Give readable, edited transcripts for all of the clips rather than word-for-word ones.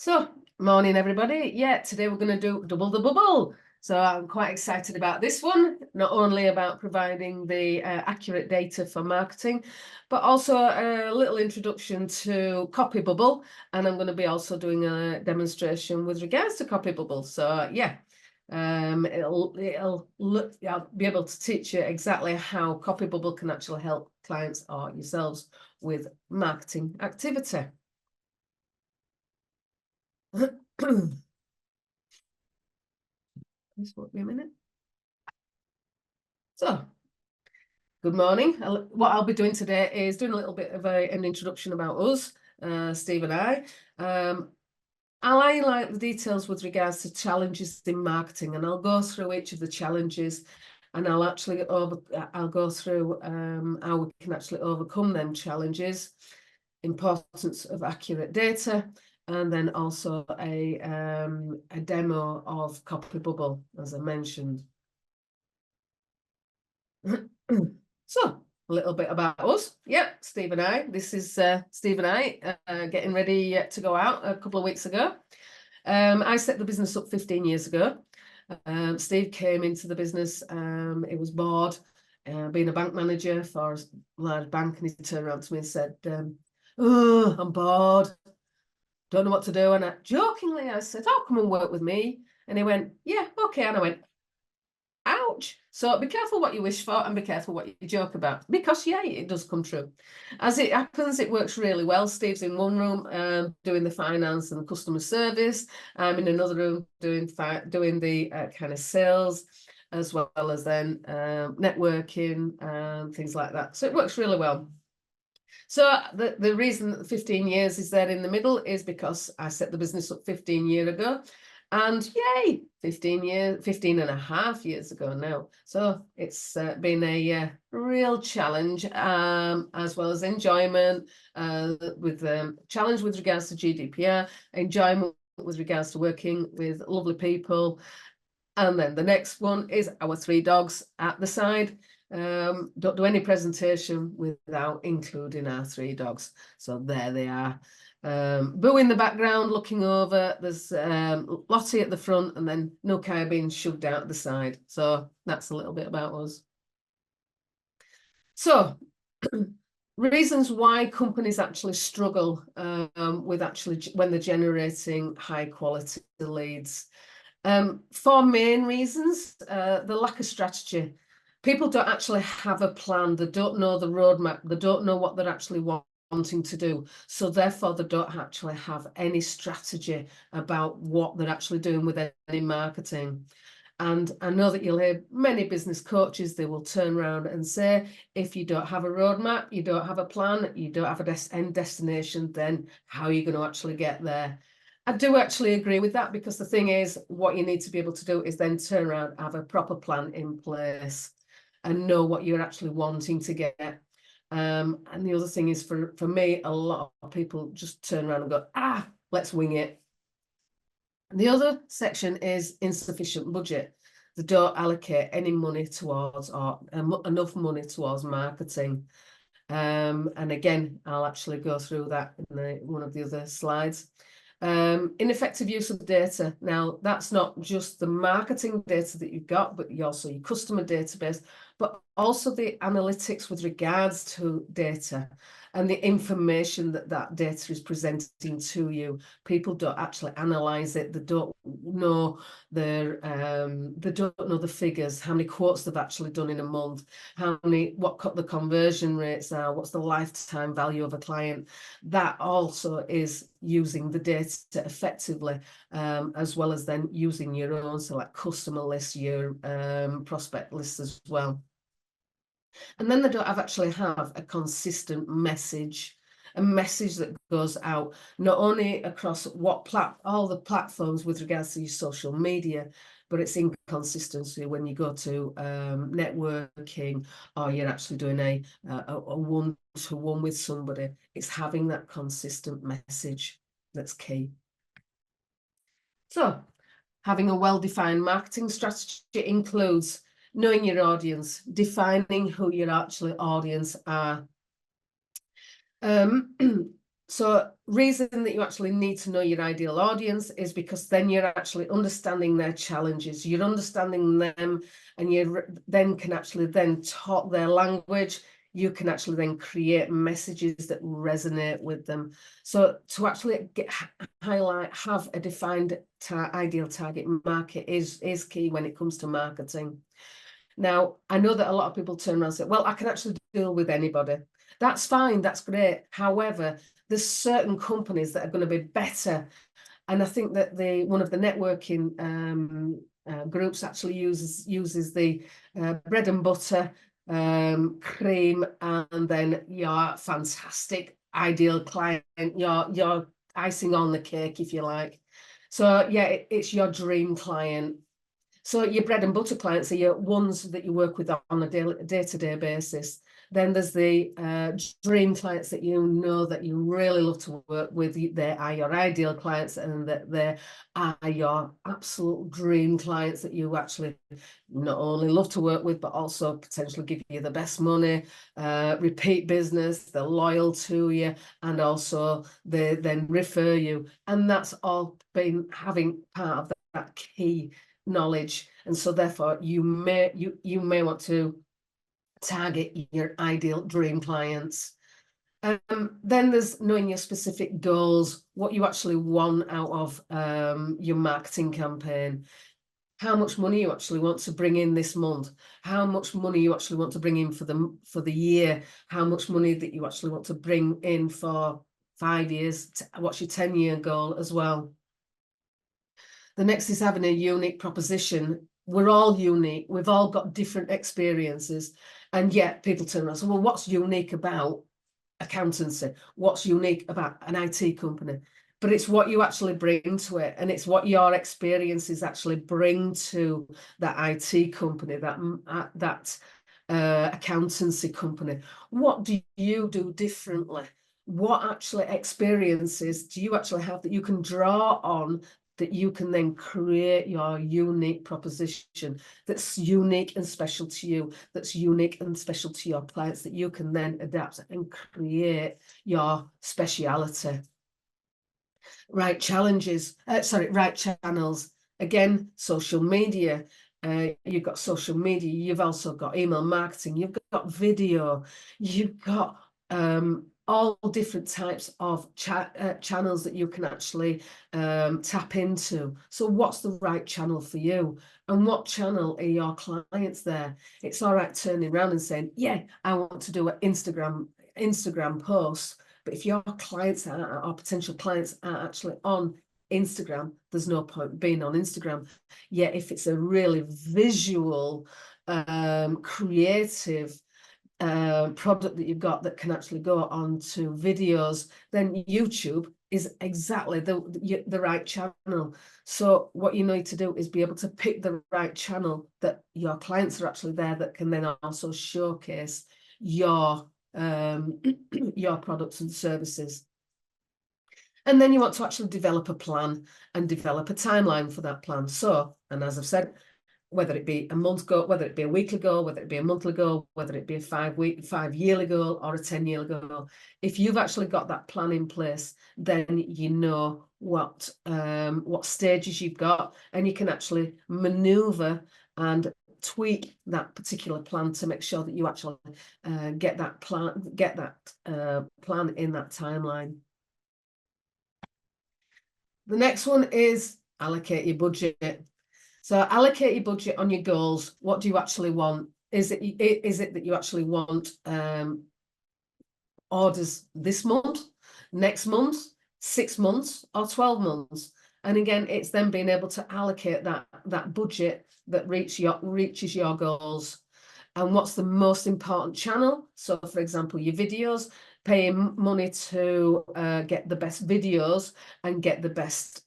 So, morning everybody. Yeah, today we're going to do double the bubble. So I'm quite excited about this one, not only about providing the accurate data for marketing, but also a little introduction to copybubble. And I'm going to be also doing a demonstration with regards to copybubble. So yeah, I'll be able to teach you exactly how copybubble can actually help clients or yourselves with marketing activity. This won't be a minute. So, good morning. What I'll be doing today is doing a little bit of an introduction about us, Steve and I. I'll highlight the details with regards to challenges in marketing, and I'll go through each of the challenges, and I'll go through how we can actually overcome them challenges, importance of accurate data, and then also a demo of copybubble, as I mentioned. So, a little bit about us. Yep, Steve and I. This is Steve and I getting ready to go out a couple of weeks ago. I set the business up 15 years ago. Steve came into the business. He was bored, being a bank manager for a large bank, and he turned around to me and said, "Oh, I'm bored. Don't know what to do." And jokingly, I said, "Oh, come and work with me." And he went, "Yeah, okay." And I went, "Ouch." So be careful what you wish for and be careful what you joke about, because yeah, it does come true. As it happens, it works really well. Steve's in one room doing the finance and customer service. I'm in another room doing the kind of sales, as well as then networking and things like that. So it works really well. So the reason that 15 years is there in the middle is because I set the business up 15 years ago. And yay, 15 and a half years ago now. So it's been a real challenge, as well as enjoyment, with challenge with regards to GDPR, enjoyment with regards to working with lovely people. And then the next one is our 3 dogs at the side. Don't do any presentation without including our 3 dogs. So there they are. Boo in the background looking over. There's Lottie at the front, and then Nukai being shoved out the side. So that's a little bit about us. So reasons why companies actually struggle with when they're generating high quality leads. 4 main reasons. The lack of strategy. People don't actually have a plan. They don't know the roadmap. They don't know what they're actually wanting to do. So therefore, they don't actually have any strategy about what they're actually doing with any marketing. And I know that you'll hear many business coaches, they will turn around and say, if you don't have a roadmap, you don't have a plan, you don't have an end destination, then how are you going to actually get there? I do actually agree with that, because the thing is, what you need to be able to do is then turn around, have a proper plan in place and know what you're actually wanting to get. And the other thing is, for me, a lot of people just turn around and go, let's wing it. And the other section is insufficient budget. They don't allocate any money towards, or enough money towards marketing. And again, I'll actually go through that in one of the other slides. Ineffective use of data. Now, that's not just the marketing data that you've got, but also your customer database, but also the analytics with regards to data and the information that data is presenting to you. People don't actually analyze it. They don't know the figures, how many quotes they've actually done in a month, what the conversion rates are, what's the lifetime value of a client. That also is using the data effectively, as well as then using your own, so like customer lists, your prospect lists as well. And then they don't actually have a consistent message, a message that goes out not only across all the platforms with regards to your social media, but it's inconsistency when you go to networking, or you're actually doing a one-to-one with somebody. It's having that consistent message that's key. So having a well-defined marketing strategy includes knowing your audience, defining who your actual audience are. So reason that you actually need to know your ideal audience is because then you're actually understanding their challenges, you're understanding them, and you then can actually then talk their language. You can actually then create messages that resonate with them. So to actually have a defined ideal target market is key when it comes to marketing. Now, I know that a lot of people turn around and say, well, I can actually deal with anybody. That's fine, that's great. However, there's certain companies that are going to be better. And I think that one of the networking groups actually uses the bread and butter, cream, and then your fantastic ideal client, your icing on the cake, if you like. So yeah, it's your dream client. So your bread and butter clients are your ones that you work with on a day-to-day basis. Then there's the dream clients that you know that you really love to work with. They are your ideal clients, and that they are your absolute dream clients that you actually not only love to work with, but also potentially give you the best money, repeat business, they're loyal to you, and also they then refer you. And that's all been having part of that key knowledge. And so therefore you may want to target your ideal dream clients. Then there's knowing your specific goals, what you actually want out of your marketing campaign, how much money you actually want to bring in this month, how much money you actually want to bring in for the year, how much money that you actually want to bring in for 5 years, what's your 10-year goal as well. The next is having a unique proposition. We're all unique. We've all got different experiences. And yet people turn around and say, well, what's unique about accountancy? What's unique about an IT company? But it's what you actually bring to it. And it's what your experiences actually bring to that IT company, that accountancy company. What do you do differently? What actually experiences do you actually have that you can draw on, that you can then create your unique proposition that's unique and special to you, that's unique and special to your clients, that you can then adapt and create your speciality. Right challenges, right channels. Again, social media. You've got social media, you've also got email marketing, you've got video, you've got all different types of channels that you can actually tap into. So what's the right channel for you? And what channel are your clients there? It's all right turning around and saying, yeah, I want to do an Instagram post. But if your clients or potential clients are actually on Instagram, there's no point being on Instagram. Yet if it's a really visual, creative product that you've got that can actually go onto videos, then YouTube is exactly the right channel. So what you need to do is be able to pick the right channel that your clients are actually there, that can then also showcase your products and services. And then you want to actually develop a plan and develop a timeline for that plan. So, and as I've said, whether it be a month goal, whether it be a weekly goal, whether it be a monthly goal, whether it be a 5-yearly goal or a 10-yearly goal, if you've actually got that plan in place, then you know what stages you've got, and you can actually maneuver and tweak that particular plan to make sure that you actually get that plan in that timeline. The next one is allocate your budget. So allocate your budget on your goals. What do you actually want? Is it that you actually want orders this month, next month, 6 months, or 12 months? And again, it's then being able to allocate that budget that reaches your goals. And what's the most important channel? So for example, your videos, paying money to get the best videos and get the best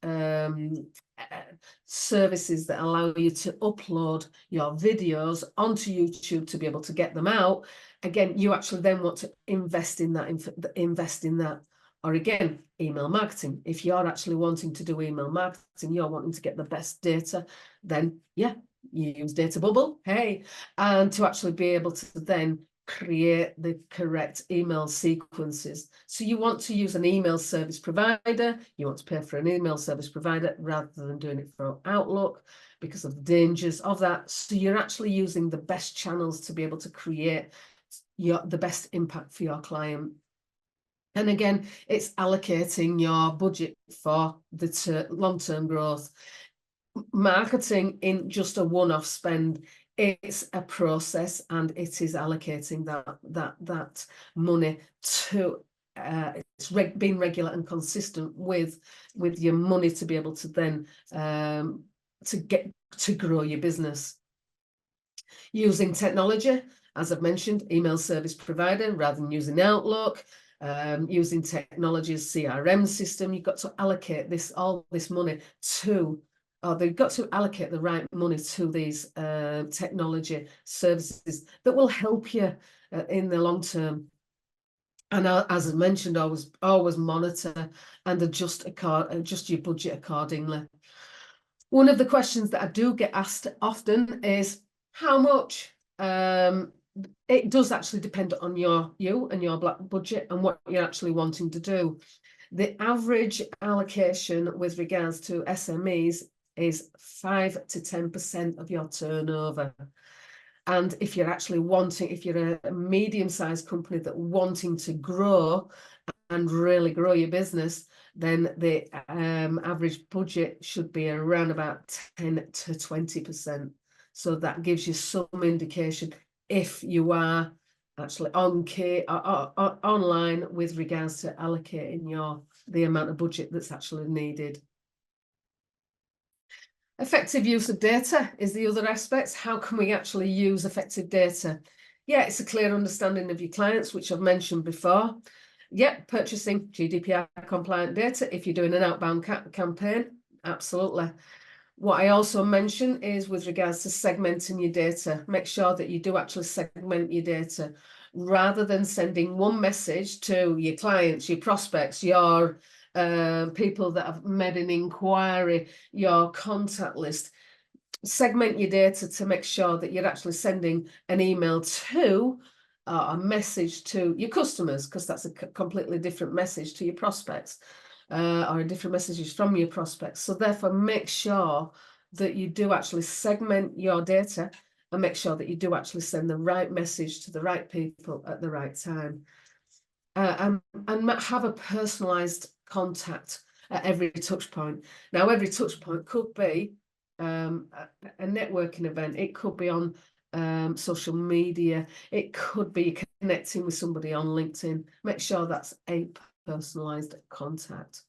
services that allow you to upload your videos onto YouTube to be able to get them out. Again, you actually then want to invest in that. Or again, email marketing. If you're actually wanting to do email marketing, you're wanting to get the best data, then yeah, you use Data Bubble, hey, and to actually be able to then create the correct email sequences. So you want to use an email service provider, you want to pay for an email service provider rather than doing it for Outlook because of the dangers of that. So you're actually using the best channels to be able to create the best impact for your client. And again, it's allocating your budget for the long-term growth. Marketing in just a one-off spend, it's a process, and it is allocating that money to being regular and consistent with your money to be able to then to grow your business. Using technology, as I've mentioned, email service provider rather than using Outlook. Using technology as CRM system, you've got to allocate all this money to, or they've got to allocate the right money to these technology services that will help you in the long term. And as I mentioned, always monitor and adjust your budget accordingly. One of the questions that I do get asked often is how much. It does actually depend on you and your budget and what you're actually wanting to do. The average allocation with regards to SMEs is 5 to 10% of your turnover. And if you're actually if you're a medium-sized company that wanting to grow and really grow your business, then the average budget should be around about 10 to 20%. So that gives you some indication if you are actually online with regards to allocating the amount of budget that's actually needed. Effective use of data is the other aspect. How can we actually use effective data? Yeah, it's a clear understanding of your clients, which I've mentioned before. Yeah, purchasing GDPR compliant data if you're doing an outbound campaign, absolutely. What I also mention is with regards to segmenting your data. Make sure that you do actually segment your data rather than sending one message to your clients, your prospects, your people that have made an inquiry, your contact list. Segment your data to make sure that you're actually sending an email to a message to your customers, because that's a completely different message to your prospects. Or a different messages from your prospects. So therefore, make sure that you do actually segment your data and make sure that you do actually send the right message to the right people at the right time. And have a personalised contact at every touch point. Now, every touch point could be a networking event. It could be on social media. It could be connecting with somebody on LinkedIn. Make sure that's a personalised contact.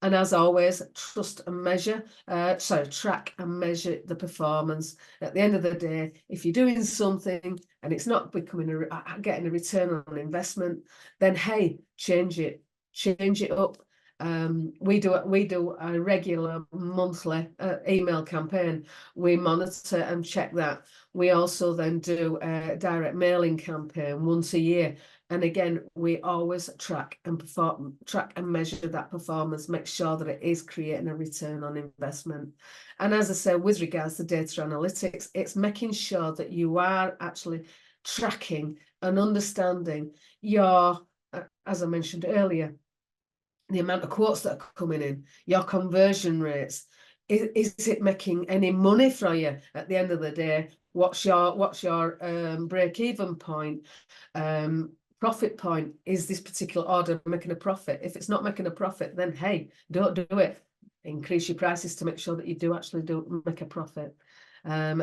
And as always, track and measure the performance. At the end of the day, if you're doing something and it's not becoming getting a return on investment, then hey, change it up. We do a regular monthly email campaign. We monitor and check that. We also then do a direct mailing campaign once a year. And again, we always track and measure that performance, make sure that it is creating a return on investment. And as I say, with regards to data analytics, it's making sure that you are actually tracking and understanding your, as I mentioned earlier, the amount of quotes that are coming in, your conversion rates. Is it making any money for you at the end of the day? What's your break-even point? Profit point? Is this particular order making a profit? If it's not making a profit, then hey, don't do it. Increase your prices to make sure that you do actually make a profit. And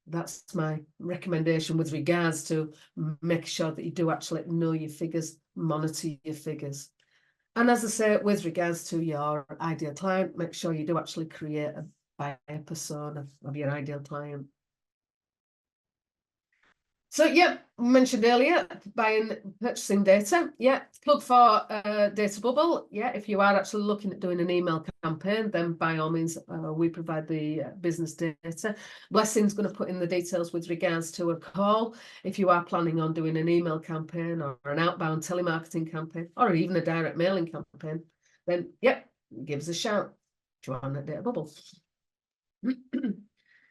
that's my recommendation with regards to make sure that you do actually know your figures, monitor your figures. And as I say, with regards to your ideal client, make sure you do actually create a buyer persona of your ideal client. So, yeah, mentioned earlier, purchasing data. Yeah, plug for Data Bubble. Yeah, if you are actually looking at doing an email campaign, then by all means, we provide the business data. Blessing's going to put in the details with regards to a call. If you are planning on doing an email campaign or an outbound telemarketing campaign, or even a direct mailing campaign, then, yeah, give us a shout. Join that Data Bubble.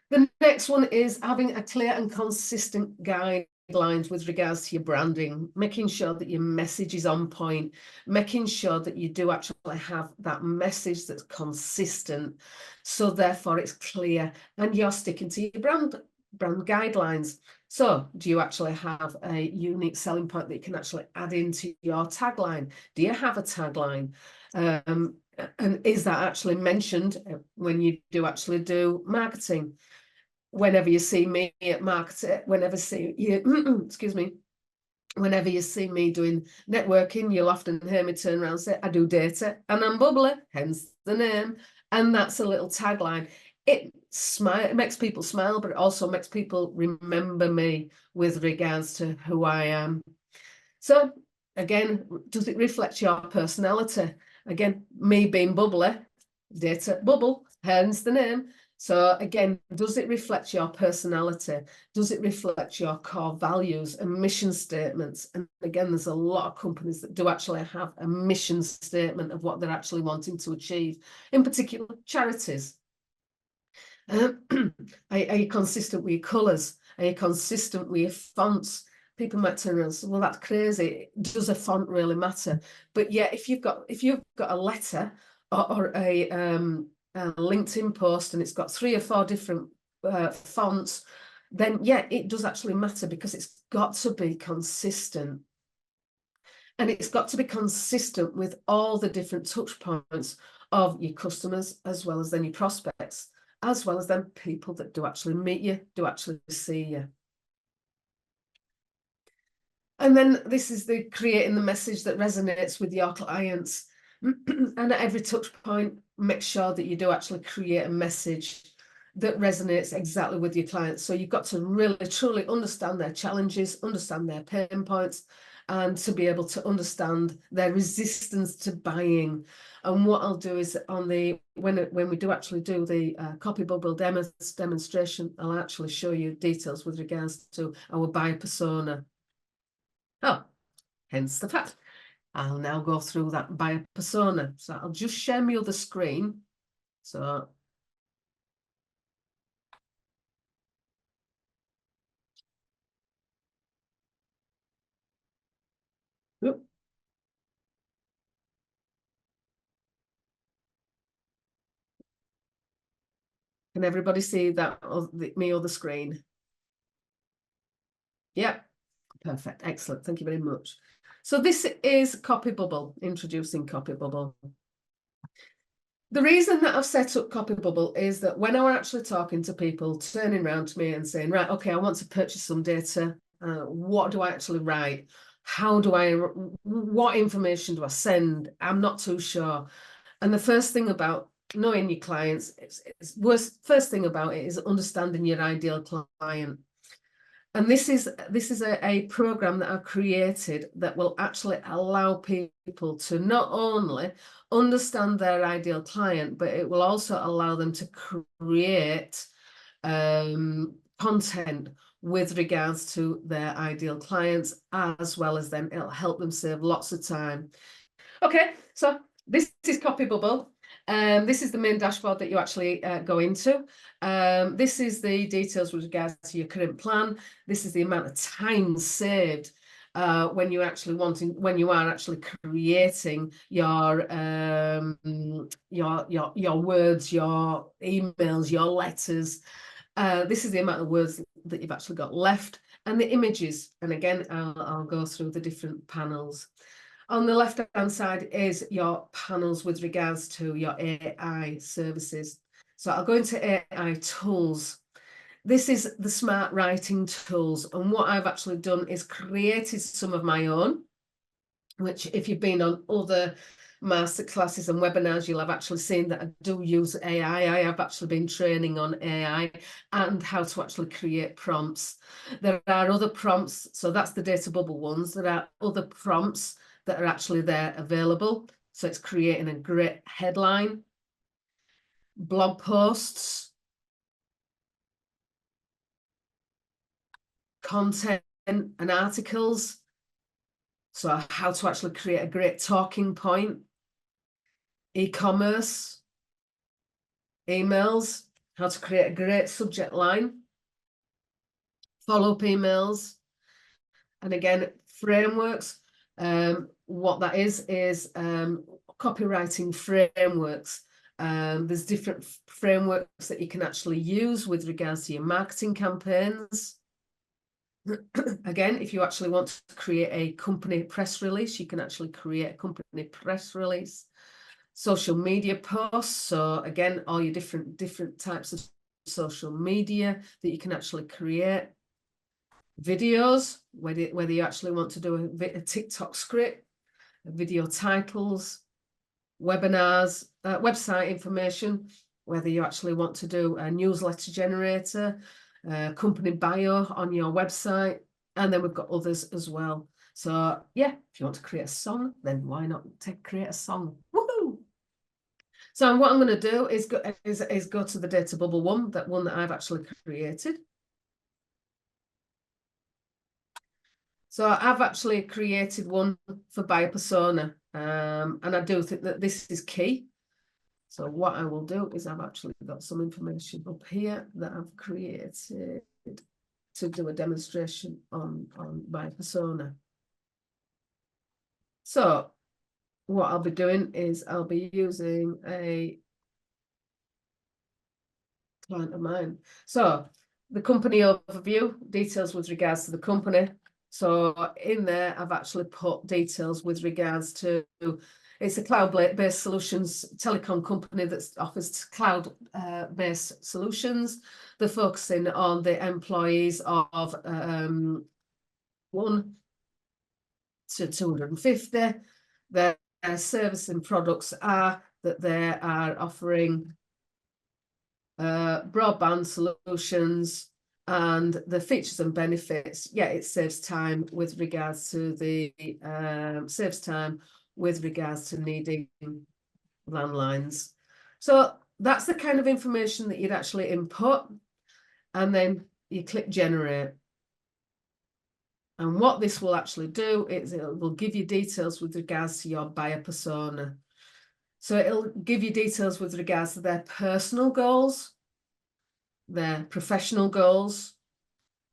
The next one is having a clear and consistent guide guidelines with regards to your branding, making sure that your message is on point, making sure that you do actually have that message that's consistent, so therefore it's clear and you're sticking to your brand guidelines. So do you actually have a unique selling point that you can actually add into your tagline? Do you have a tagline? And is that actually mentioned when you do actually do marketing? Whenever you see me at marketing, whenever see you, excuse me, whenever you see me doing networking, you'll often hear me turn around and say, I do data and I'm bubbly, hence the name. And that's a little tagline. It makes people smile, but it also makes people remember me with regards to who I am. So again, does it reflect your personality? Again, me being bubbly, data bubble, hence the name. So again, does it reflect your personality? Does it reflect your core values and mission statements? And again, there's a lot of companies that do actually have a mission statement of what they're actually wanting to achieve, in particular charities. Are you consistent with your colours? Are you consistent with your fonts? People might turn around and say, well, that's crazy. Does a font really matter? But yeah, if you've got a letter or a LinkedIn post and it's got 3 or 4 different fonts, then yeah, it does actually matter, because it's got to be consistent. And it's got to be consistent with all the different touch points of your customers, as well as then your prospects, as well as then people that do actually meet you, do actually see you. And then this is the creating the message that resonates with your clients. And at every touch point, make sure that you do actually create a message that resonates exactly with your clients. So you've got to really, truly understand their challenges, understand their pain points, and to be able to understand their resistance to buying. And what I'll do is on the, when we do actually do the copybubble demonstration, I'll actually show you details with regards to our buyer persona. Oh, hence the fact. I'll now go through that buyer persona. So I'll just share my other screen. So whoop. Can everybody see that me other screen? Yeah, perfect, excellent. Thank you very much. So this is Copybubble, introducing Copybubble. The reason that I've set up Copybubble is that when I'm actually talking to people, turning around to me and saying, right, okay, I want to purchase some data. What do I actually write? How do what information do I send? I'm not too sure. And the first thing about knowing your clients, first thing about it is understanding your ideal client. And this is a program that I've created that will actually allow people to not only understand their ideal client, but it will also allow them to create content with regards to their ideal clients, as well as then it'll help them save lots of time. Okay, so this is Copybubble. This is the main dashboard that you actually go into. This is the details with regards to your current plan. This is the amount of time saved when you are actually creating your words, your emails, your letters. This is the amount of words that you've actually got left, and the images. And again, I'll go through the different panels. On the left-hand side is your panels with regards to your AI services. So I'll go into AI tools. This is the smart writing tools. And what I've actually done is created some of my own, which if you've been on other masterclasses and webinars, you'll have actually seen that I do use AI. I have actually been training on AI and how to actually create prompts. There are other prompts. So that's the data bubble ones. There are other prompts that are actually there available. So it's creating a great headline, blog posts, content and articles. So how to actually create a great talking point, e-commerce, emails, how to create a great subject line, follow-up emails, And again, frameworks, what that is copywriting frameworks. There's different frameworks that you can actually use with regards to your marketing campaigns. Again, if you actually want to create a company press release, you can actually create a company press release. Social media posts, so again, all your different types of social media that you can actually create. Videos, whether you actually want to do a TikTok script, video titles, webinars, website information, whether you actually want to do a newsletter generator, company bio on your website, and then we've got others as well. So yeah, if you want to create a song, then why not create a song? Woohoo! So what I'm going to do is go to the data bubble one that I've actually created. So I've actually created one for buyer persona, and I do think that this is key. So what I will do is I've actually got some information up here that I've created to do a demonstration on buyer persona. So what I'll be doing is I'll be using a client of mine. So the company overview, details with regards to the company. So in there, I've actually put details with regards to, it's a cloud-based solutions telecom company that offers cloud-based solutions. They're focusing on the employees of 1 to 250. Their service and products are that they are offering broadband solutions, and the features and benefits, yeah, it saves time with regards to the saves time with regards to needing landlines. So that's the kind of information that you'd actually input, and then you click generate. And what this will actually do is it will give you details with regards to your buyer persona. So it'll give you details with regards to their personal goals, their professional goals,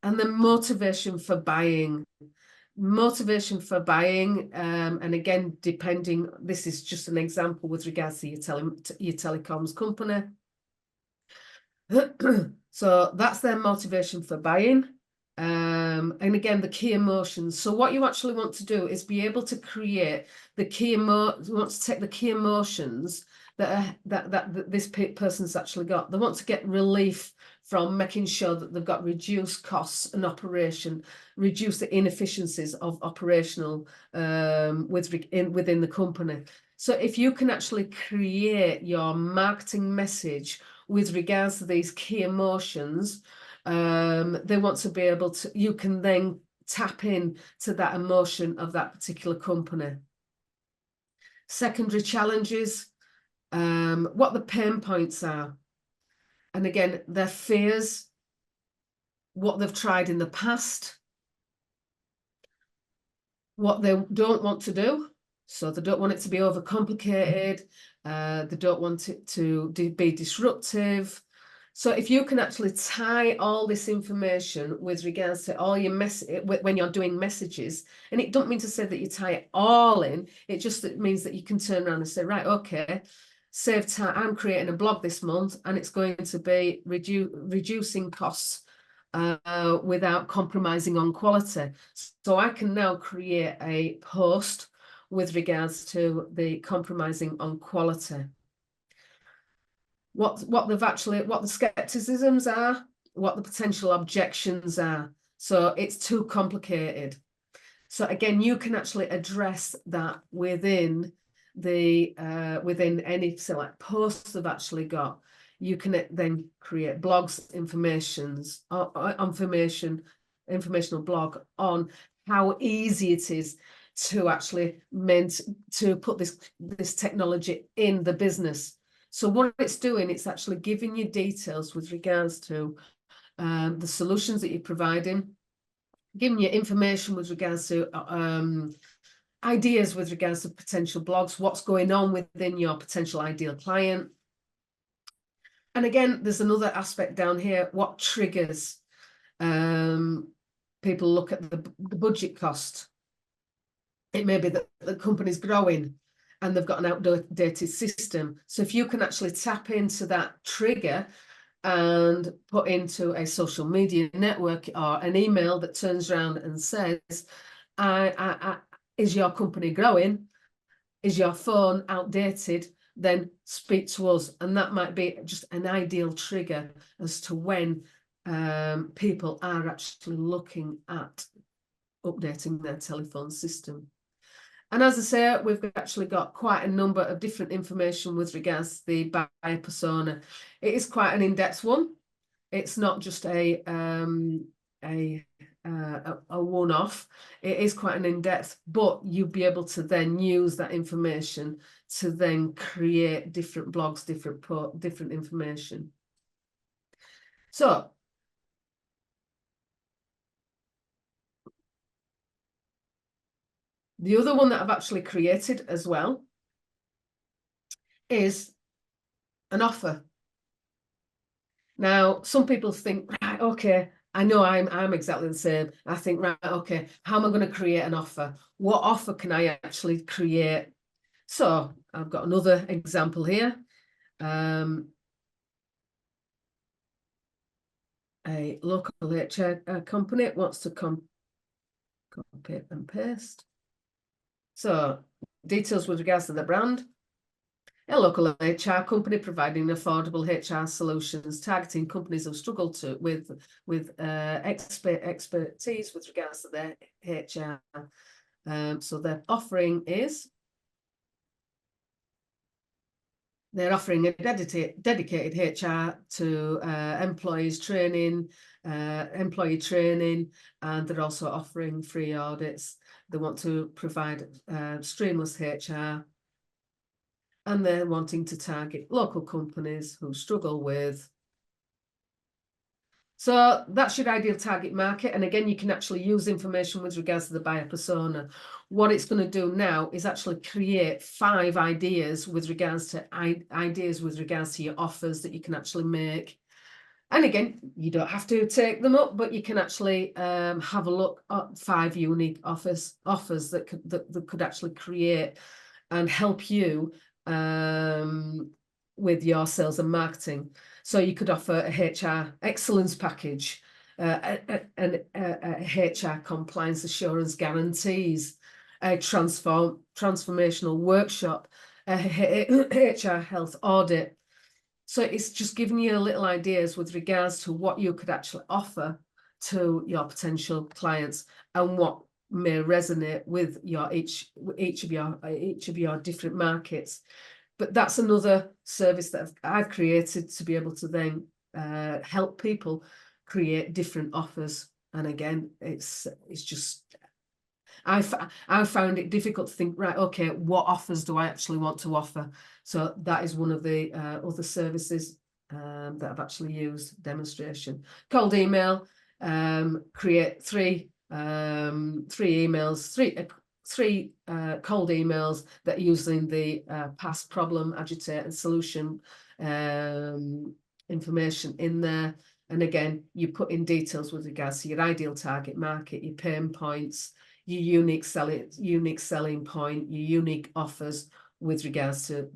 and the motivation for buying. Motivation for buying, and again, depending, this is just an example with regards to your telecoms company. So that's their motivation for buying. And again, the key emotions. So what you actually want to do is be able to create the you want to take the key emotions that this person's actually got. They want to get relief from making sure that they've got reduced costs and operation, reduce the inefficiencies of operational within the company. So if you can actually create your marketing message with regards to these key emotions, they want to be able to, you can then tap in to that emotion of that particular company. Secondary challenges, what the pain points are. And again, their fears, what they've tried in the past, what they don't want to do. So they don't want it to be overcomplicated. They don't want it to be disruptive. So if you can actually tie all this information with regards to all your when you're doing messages, and it don't mean to say that you tie it all in, it just means that you can turn around and say, right, okay, save time. I'm creating a blog this month, and it's going to be reducing costs without compromising on quality. So I can now create a post with regards to the compromising on quality. What the skepticisms are, what the potential objections are. So it's too complicated. So again, you can actually address that within the within any select posts they've actually got. You can then create blogs, informational blog on how easy it is to actually put this technology in the business. So what it's doing, it's actually giving you details with regards to the solutions that you're providing, giving you information with regards to ideas with regards to potential blogs, what's going on within your potential ideal client. And again, there's another aspect down here, what triggers. people look at the budget cost. It may be that the company's growing and they've got an outdated system. So if you can actually tap into that trigger and put into a social media network or an email that turns around and says, is your company growing? Is your phone outdated? Then speak to us. And that might be just an ideal trigger as to when people are actually looking at updating their telephone system. And as I say, we've actually got quite a number of different information with regards to the buyer persona. It is quite an in-depth one. It's not just a one-off. It is quite an in-depth, but you'll be able to then use that information to then create different blogs, different information. So the other one that I've actually created as well is an offer. Now, some people think, right, okay, I know I'm exactly the same. I think, right, okay, how am I going to create an offer? What offer can I actually create? So I've got another example here. A local HR company wants to copy and paste. So details with regards to the brand. A local HR company providing affordable HR solutions, targeting companies who struggle with expertise with regards to their HR. So their offering is, they're offering a dedicated HR to employees training, employee training, and they're also offering free audits. They want to provide streamless HR. And they're wanting to target local companies who struggle with. So that's your ideal target market. And again, you can actually use information with regards to the buyer persona. What it's going to do now is actually create 5 ideas with regards to your offers that you can actually make. And again, you don't have to take them up, but you can actually have a look at 5 unique offers that could actually create and help you with your sales and marketing. So you could offer a HR excellence package, HR compliance assurance guarantees, a transformational workshop, a HR health audit. So it's just giving you little ideas with regards to what you could actually offer to your potential clients and what may resonate with each of your different markets. But that's another service that I've created to be able to then help people create different offers. And again, it's just I found it difficult to think, right, okay, what offers do I actually want to offer? So that is one of the other services that I've actually used. Demonstration. Cold email, create three emails, three cold emails that are using the past, problem, agitate and solution information in there. And again, you put in details with regards to your ideal target market, your pain points, your unique selling point, your unique offers with regards to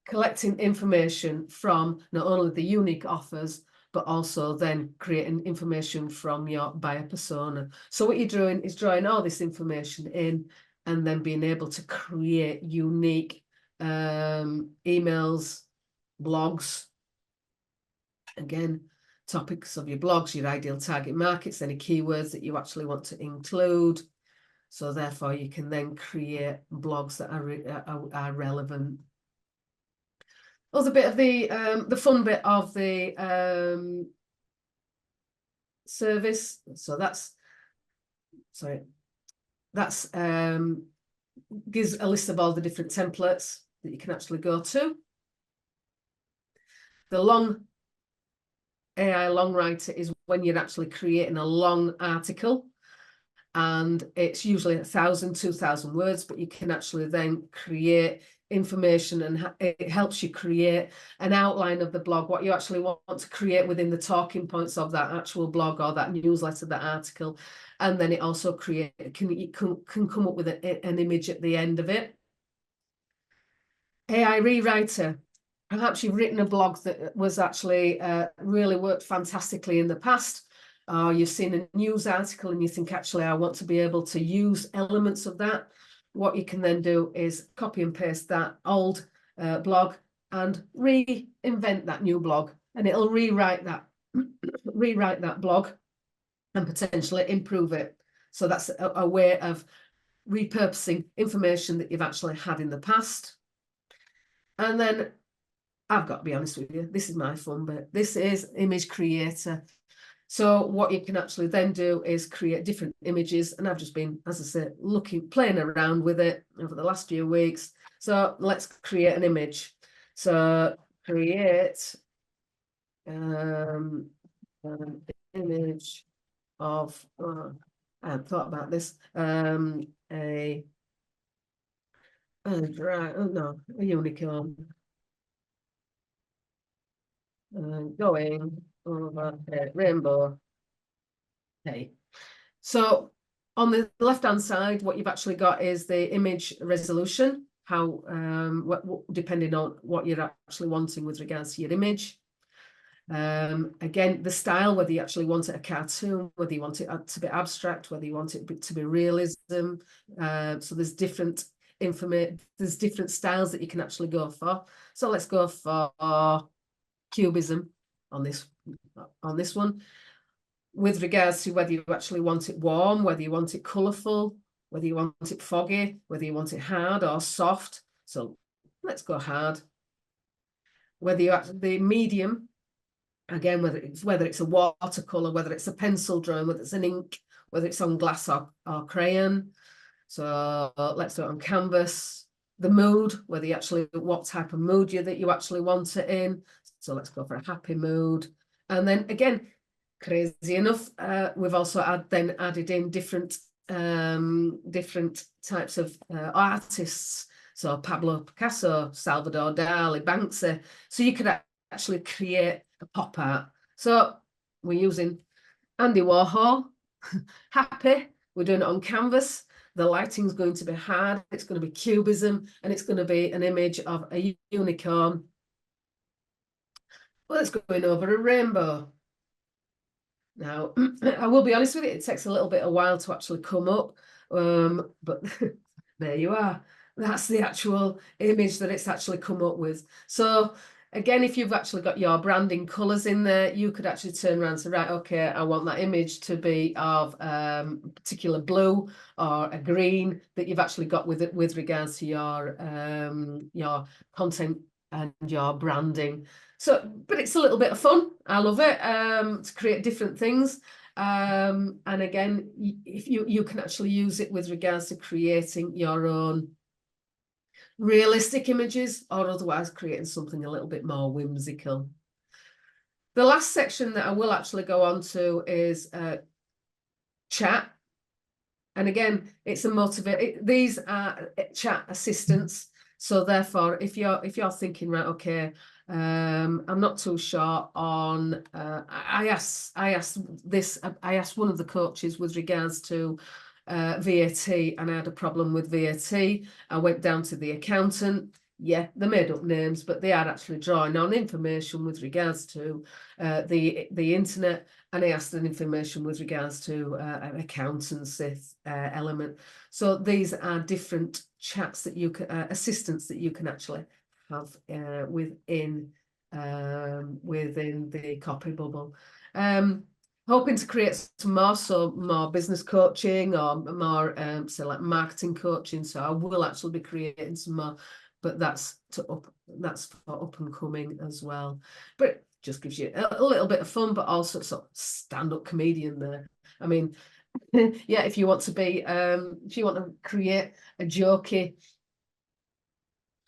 collecting information from not only the unique offers, but also then creating information from your buyer persona. So what you're doing is drawing all this information in and then being able to create unique emails, blogs, again, topics of your blogs, your ideal target markets, any keywords that you actually want to include. So therefore you can then create blogs that are relevant. Other bit of the fun bit of the service. So that's gives a list of all the different templates that you can actually go to. The long AI long writer is when you're actually creating a long article, and it's usually 1,000, 2,000 words, but you can actually then create information, and it helps you create an outline of the blog, what you actually want to create within the talking points of that actual blog or that newsletter, that article. And then it also can come up with an image at the end of it. AI rewriter. Perhaps you've written a blog that was actually really worked fantastically in the past. You've seen a news article and you think, actually, I want to be able to use elements of that. What you can then do is copy and paste that old blog and reinvent that new blog, and it'll rewrite that blog and potentially improve it. So that's a way of repurposing information that you've actually had in the past. And then I've got to be honest with you, this is my fun bit. This is image creator. So what you can actually then do is create different images. And I've just been, as I said, playing around with it over the last few weeks. So let's create an image. So create an image of, I hadn't thought about this, a unicorn going over a rainbow. Okay, so on the left-hand side, what you've actually got is the image resolution, how depending on what you're actually wanting with regards to your image. Again, the style, whether you actually want it a cartoon, whether you want it to be abstract, whether you want it to be realism. So there's different styles that you can actually go for. So let's go for cubism on this one. With regards to whether you actually want it warm, whether you want it colourful, whether you want it foggy, whether you want it hard or soft. So let's go hard. Whether you actually, the medium, again, whether it's a watercolour, whether it's a pencil drawing, whether it's an ink, whether it's on glass or crayon. So let's do it on canvas. The mood, whether you actually, what type of mood that you actually want it in. So let's go for a happy mood. And then again, crazy enough, we've also added in different types of artists. So Pablo Picasso, Salvador Dali, Banksy. So you could actually create a pop art. So we're using Andy Warhol, happy. We're doing it on canvas. The lighting's going to be hard. It's going to be cubism, and it's going to be an image of a unicorn. Well, it's going over a rainbow. Now, I will be honest with you, it takes a little bit of a while to actually come up, but there you are. That's the actual image that it's actually come up with. So again, if you've actually got your branding colours in there, you could actually turn around and say, right, okay, I want that image to be of particular blue or a green that you've actually got with regards to your content and your branding. So, but it's a little bit of fun. I love it to create different things. And again, if you can actually use it with regards to creating your own realistic images, or otherwise creating something a little bit more whimsical. The last section that I will actually go on to is chat. And again, it's a these are chat assistants. So therefore, if you're thinking, right, okay, I'm not too sure on I asked one of the coaches with regards to VAT, and I had a problem with VAT. I went down to the accountant. Yeah, they made up names, but they are actually drawing on information with regards to the internet, and I asked an information with regards to an accountancy element. So these are different chats that you can, assistants that you can actually have within the copy bubble. Hoping to create some more business coaching or more say like marketing coaching. So I will actually be creating some more, but that's for up and coming as well. But it just gives you a little bit of fun, but also sort of stand-up comedian there. I mean, yeah, if you want to be, if you want to create a jokey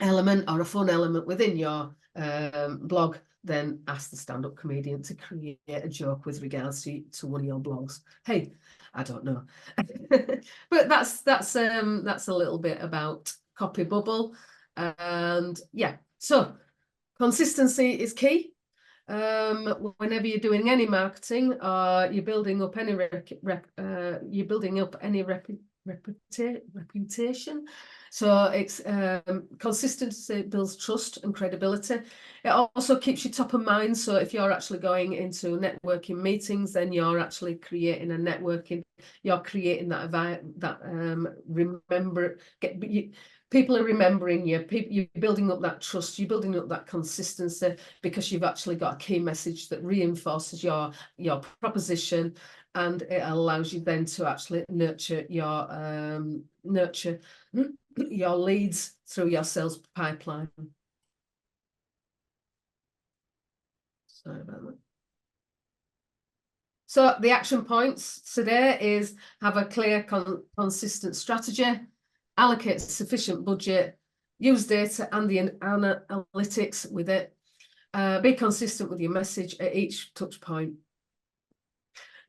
element or a fun element within your blog, then ask the stand-up comedian to create a joke with regards to one of your blogs. Hey, I don't know. But that's a little bit about Copy Bubble. And yeah, so consistency is key. Whenever you're doing any marketing, you're building up any reputation. So it's consistency builds trust and credibility. It also keeps you top of mind. So if you're actually going into networking meetings, then you're actually creating a networking. You're creating people are remembering you. You're building up that trust. You're building up that consistency because you've actually got a key message that reinforces your proposition, and it allows you then to actually nurture your leads through your sales pipeline. Sorry about that. So the action points today is have a clear, consistent strategy, allocate sufficient budget, use data and the analytics with it, be consistent with your message at each touch point.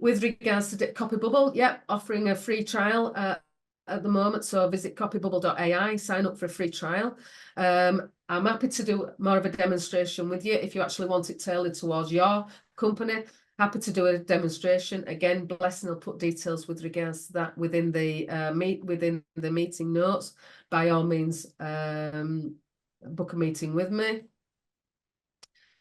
With regards to copybubble, offering a free trial at the moment. So visit copybubble.ai, sign up for a free trial. I'm happy to do more of a demonstration with you if you actually want it tailored towards your company. Happy to do a demonstration. Again, Blessing will put details with regards to that within the meeting notes. By all means, book a meeting with me.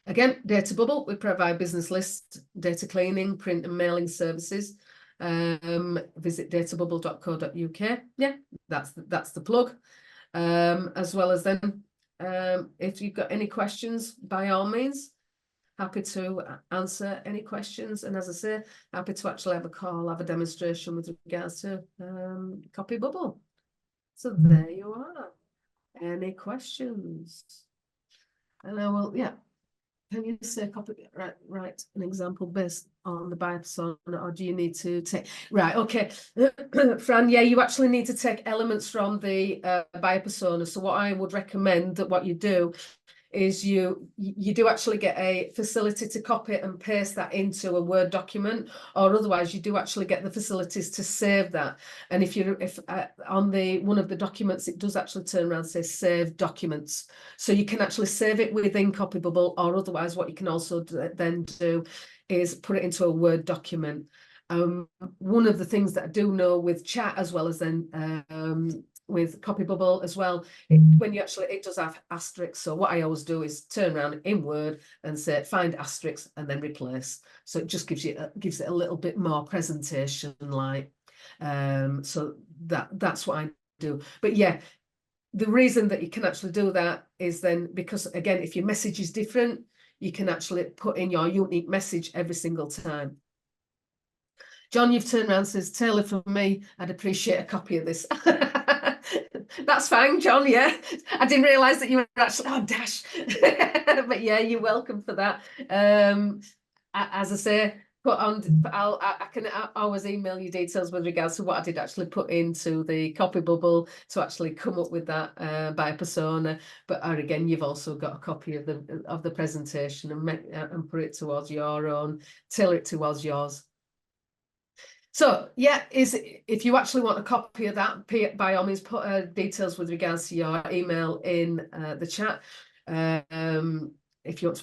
Again, Data Bubble, we provide business lists, data cleaning, print and mailing services. Visit databubble.co.uk. Yeah, that's the plug. As well as then, if you've got any questions, by all means, happy to answer any questions. And as I say, happy to actually have a call, have a demonstration with regards to copybubble. So there you are. Any questions? And I will, Can you say copy, write an example based on the buyer persona, or do you need to take, right, okay. Fran, you actually need to take elements from the buyer persona. So what I would recommend that what you do is you do actually get a facility to copy and paste that into a Word document, or otherwise you do actually get the facilities to save that. And if on one of the documents, it does actually turn around and say save documents. So you can actually save it within Copybubble, or otherwise what you can also then do is put it into a Word document. One of the things that I do know with chat, as well as then with Copybubble as well, when you actually, it does have asterisks. So what I always do is turn around in Word and say find asterisks and then replace. So it just gives it a little bit more presentation like. So that's what I do. But yeah, the reason that you can actually do that is then because, again, if your message is different, you can actually put in your unique message every single time. John, you've turned around and says, Taylor, for me, I'd appreciate a copy of this. That's fine, John, yeah. I didn't realise that you were actually, oh, dash. But yeah, you're welcome for that. As I say, I can always email you details with regards to what I did actually put into the Copybubble to actually come up with that buyer persona. But again, you've also got a copy of the presentation and put it towards your own, tailor it towards yours. So yeah, if you actually want a copy of that, by all means put details with regards to your email in the chat. If you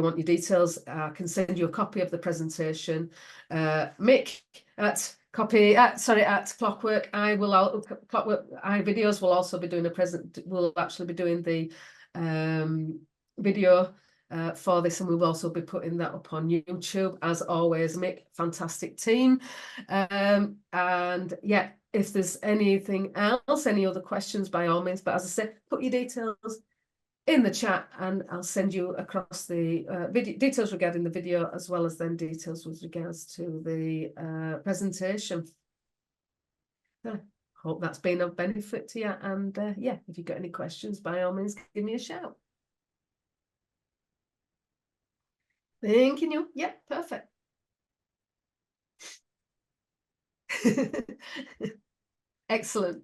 want your details, I can send you a copy of the presentation. Mick at Clockwork videos will also be doing will actually be doing the video for this, and we'll also be putting that up on YouTube. As always, Mick, fantastic team. And yeah, if there's anything else, any other questions, by all means, but as I said, put your details in the chat and I'll send you across the details regarding the video, as well as then details with regards to the presentation. Hope that's been of benefit to you, and yeah, if you've got any questions, by all means, give me a shout. Thanking you. Yeah, perfect. Excellent.